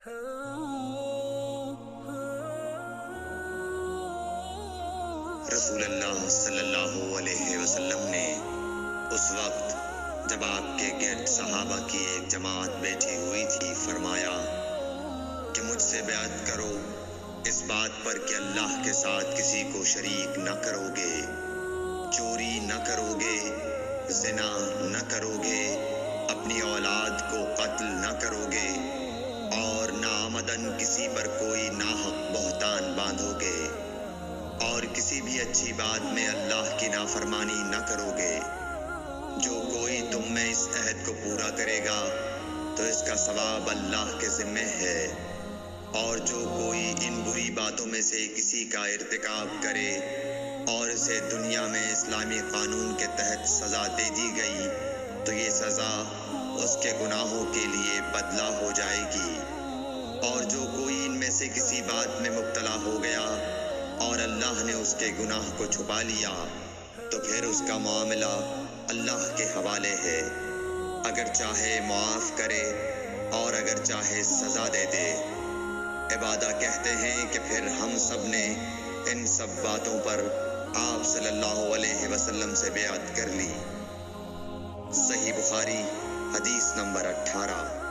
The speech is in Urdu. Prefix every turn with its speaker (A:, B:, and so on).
A: رسول اللہ صلی اللہ علیہ وسلم نے اس وقت جب آپ کے گرد صحابہ کی ایک جماعت بیٹھی ہوئی تھی فرمایا کہ مجھ سے بیعت کرو اس بات پر کہ اللہ کے ساتھ کسی کو شریک نہ کرو گے، چوری نہ کرو گے، زنا نہ کرو گے، اپنی اولاد کو قتل نہ کرو گے، اور ناآمدن کسی پر کوئی ناحق بہتان باندھو گے، اور کسی بھی اچھی بات میں اللہ کی نافرمانی نہ کرو گے۔ جو کوئی تم میں اس عہد کو پورا کرے گا تو اس کا ثواب اللہ کے ذمہ ہے، اور جو کوئی ان بری باتوں میں سے کسی کا ارتکاب کرے اور اسے دنیا میں اسلامی قانون کے تحت سزا دے دی گئی تو یہ سزا اس کے گناہوں کے لیے بدلہ ہو جائے گی، اور جو کوئی ان میں سے کسی بات میں مبتلا ہو گیا اور اللہ نے اس کے گناہ کو چھپا لیا تو پھر اس کا معاملہ اللہ کے حوالے ہے، اگر چاہے معاف کرے اور اگر چاہے سزا دے دے۔ عبادہ کہتے ہیں کہ پھر ہم سب نے ان سب باتوں پر آپ صلی اللہ علیہ وسلم سے بیعت کر لی۔ صحیح بخاری حدیث نمبر 18۔